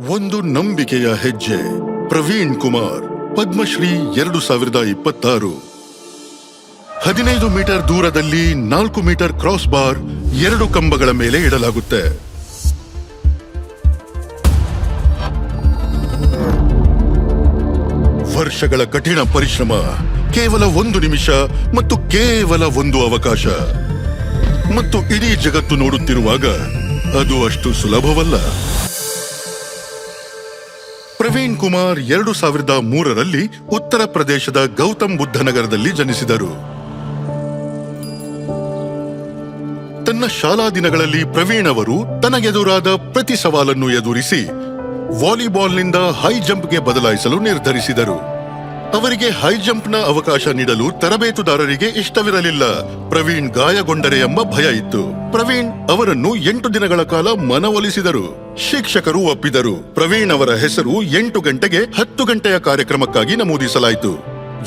ಒಂದು ನಂಬಿಕೆಯ ಹೆಜ್ಜೆ. ಪ್ರವೀಣ್ ಕುಮಾರ್, ಪದ್ಮಶ್ರೀ 2026. 15 ಮೀಟರ್ ದೂರದಲ್ಲಿ 4 ಮೀಟರ್ ಕ್ರಾಸ್ ಬಾರ್ 2 ಕಂಬಗಳ ಮೇಲೆ ಇಡಲಾಗುತ್ತೆ. ವರ್ಷಗಳ ಕಠಿಣ ಪರಿಶ್ರಮ, ಕೇವಲ 1 ನಿಮಿಷ ಮತ್ತು ಕೇವಲ 1 ಅವಕಾಶ. ಮತ್ತು ಇಡೀ ಜಗತ್ತು ನೋಡುತ್ತಿರುವಾಗ ಅದು ಅಷ್ಟು ಸುಲಭವಲ್ಲ. ಪ್ರವೀಣ್ ಕುಮಾರ್ 2003ರಲ್ಲಿ ಉತ್ತರ ಪ್ರದೇಶದ ಗೌತಮ್ ಬುದ್ಧ ನಗರದಲ್ಲಿ ಜನಿಸಿದರು. ತನ್ನ ಶಾಲಾ ದಿನಗಳಲ್ಲಿ ಪ್ರವೀಣ್ ಅವರು ತನಗೆದುರಾದ ಪ್ರತಿ ಸವಾಲನ್ನು ಎದುರಿಸಿ ವಾಲಿಬಾಲ್ನಿಂದ ಹೈ ಜಂಪ್ಗೆ ಬದಲಾಯಿಸಲು ನಿರ್ಧರಿಸಿದರು. ಅವರಿಗೆ ಹೈ ಜಂಪ್ನ ಅವಕಾಶ ನೀಡಲು ತರಬೇತುದಾರರಿಗೆ ಇಷ್ಟವಿರಲಿಲ್ಲ. ಪ್ರವೀಣ್ ಗಾಯಗೊಂಡರೆ ಎಂಬ ಭಯ ಇತ್ತು. ಪ್ರವೀಣ್ ಅವರನ್ನು 8 ದಿನಗಳ ಕಾಲ ಮನವೊಲಿಸಿದರು. ಶಿಕ್ಷಕರು ಒಪ್ಪಿದರು. ಪ್ರವೀಣ್ ಅವರ ಹೆಸರು 8 ಗಂಟೆಗೆ 10 ಗಂಟೆಯ ಕಾರ್ಯಕ್ರಮಕ್ಕಾಗಿ ನಮೂದಿಸಲಾಯಿತು.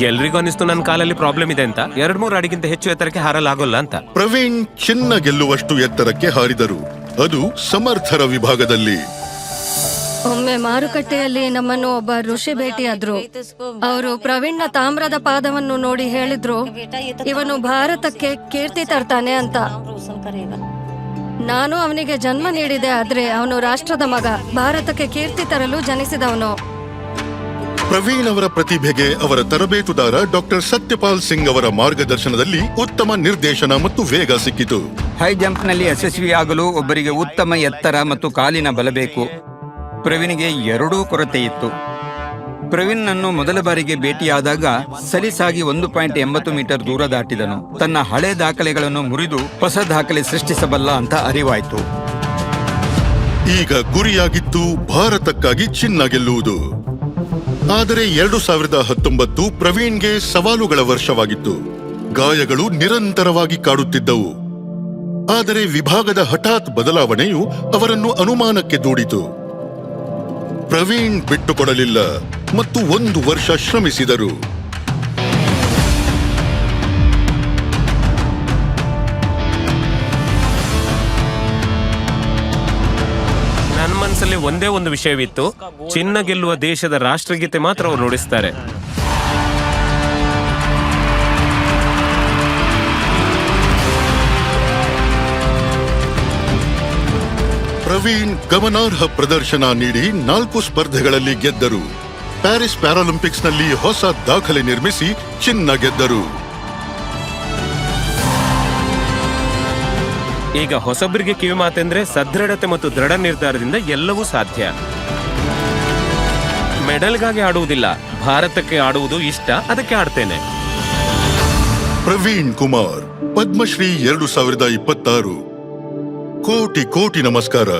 ಎಲ್ರಿಗೂ ಅನಿಸ್ತು ನನ್ನ ಕಾಲಲ್ಲಿ ಪ್ರಾಬ್ಲಮ್ ಇದೆ ಅಂತ. 2-3 ಅಡಿಗಿಂತ ಹೆಚ್ಚು ಎತ್ತರಕ್ಕೆ ಹಾರಲಾಗೋಲ್ಲ ಅಂತ. ಪ್ರವೀಣ್ ಚಿನ್ನ ಗೆಲ್ಲುವಷ್ಟು ಎತ್ತರಕ್ಕೆ ಹಾರಿದರು, ಅದು ಸಮರ್ಥರ ವಿಭಾಗದಲ್ಲಿ. ಒಮ್ಮೆ ಮಾರುಕಟ್ಟೆಯಲ್ಲಿ ನಮ್ಮನ್ನು ಒಬ್ಬ ಋಷಿ ಭೇಟಿಯಾದ್ರು. ಅವರು ಪ್ರವೀಣ್ನ ತಾಮ್ರದ ಪಾದವನ್ನು ನೋಡಿ ಹೇಳಿದ್ರು, ಇವನು ಭಾರತಕ್ಕೆ ಕೀರ್ತಿ ತರ್ತಾನೆ ಅಂತ. ನಾನು ಅವನಿಗೆ ಜನ್ಮ ನೀಡಿದೆ, ಆದ್ರೆ ಅವನು ರಾಷ್ಟ್ರದ ಮಗ, ಭಾರತಕ್ಕೆ ಕೀರ್ತಿ ತರಲು ಜನಿಸಿದವನು. ಪ್ರವೀಣ್ ಅವರ ಪ್ರತಿಭೆಗೆ ಅವರ ತರಬೇತುದಾರ ಡಾಕ್ಟರ್ ಸತ್ಯಪಾಲ್ ಸಿಂಗ್ ಅವರ ಮಾರ್ಗದರ್ಶನದಲ್ಲಿ ಉತ್ತಮ ನಿರ್ದೇಶನ ಮತ್ತು ವೇಗ ಸಿಕ್ಕಿತು. ಹೈ ಜಂಪ್ನಲ್ಲಿ ಯಶಸ್ವಿಯಾಗಲು ಒಬ್ಬರಿಗೆ ಉತ್ತಮ ಎತ್ತರ ಮತ್ತು ಕಾಲಿನ ಬಲ ಬೇಕು. ಪ್ರವೀಣ್ಗೆ 2 ಕೊರತೆ ಇತ್ತು. ಪ್ರವೀಣ್ಣನ್ನು ಮೊದಲ ಬಾರಿಗೆ ಭೇಟಿಯಾದಾಗ ಸಲೀಸಾಗಿ 1.80 ಮೀಟರ್ ದೂರ ದಾಟಿದನು. ತನ್ನ ಹಳೆ ದಾಖಲೆಗಳನ್ನು ಮುರಿದು ಹೊಸ ದಾಖಲೆ ಸೃಷ್ಟಿಸಬಲ್ಲ ಅಂತ ಅರಿವಾಯಿತು. ಈಗ ಗುರಿಯಾಗಿತ್ತು ಭಾರತಕ್ಕಾಗಿ ಚಿನ್ನ ಗೆಲ್ಲುವುದು. ಆದರೆ 2019 ಪ್ರವೀಣ್ಗೆ ಸವಾಲುಗಳ ವರ್ಷವಾಗಿತ್ತು. ಗಾಯಗಳು ನಿರಂತರವಾಗಿ ಕಾಡುತ್ತಿದ್ದವು. ಆದರೆ ವಿಭಾಗದ ಹಠಾತ್ ಬದಲಾವಣೆಯು ಅವರನ್ನು ಅನುಮಾನಕ್ಕೆ ದೂಡಿತು. ಪ್ರವೀಣ್ ಬಿಟ್ಟುಕೊಡಲಿಲ್ಲ ಮತ್ತು 1 ವರ್ಷ ಶ್ರಮಿಸಿದರು. ನನ್ನ ಮನಸ್ಸಲ್ಲಿ ಒಂದೇ ಒಂದು ವಿಷಯವಿತ್ತು, ಚಿನ್ನ ಗೆಲ್ಲುವ ದೇಶದ ರಾಷ್ಟ್ರಗೀತೆ ಮಾತ್ರ ಅವರು ನುಡಿಸ್ತಾರೆ. ಪ್ರವೀಣ್ ಗಮನಾರ್ಹ ಪ್ರದರ್ಶನ ನೀಡಿ 4 ಸ್ಪರ್ಧೆಗಳಲ್ಲಿ ಗೆದ್ದರು. ಪ್ಯಾರಿಸ್ ಪ್ಯಾರಾಲಿಂಪಿಕ್ಸ್ನಲ್ಲಿ ಹೊಸ ದಾಖಲೆ ನಿರ್ಮಿಸಿ ಚಿನ್ನ ಗೆದ್ದರು. ಈಗ ಹೊಸಬರಿಗೆ ಕಿವಿ ಮಾತೆಂದ್ರೆ ಸದೃಢತೆ ಮತ್ತು ದೃಢ ನಿರ್ಧಾರದಿಂದ ಎಲ್ಲವೂ ಸಾಧ್ಯ. ಮೆಡಲ್ಗಾಗಿ ಆಡುವುದಿಲ್ಲ, ಭಾರತಕ್ಕೆ ಆಡುವುದು ಇಷ್ಟ, ಅದಕ್ಕೆ ಆಡ್ತೇನೆ. ಪ್ರವೀಣ್ ಕುಮಾರ್, ಪದ್ಮಶ್ರೀ 2026. ಕೋಟಿ ಕೋಟಿ ನಮಸ್ಕಾರ.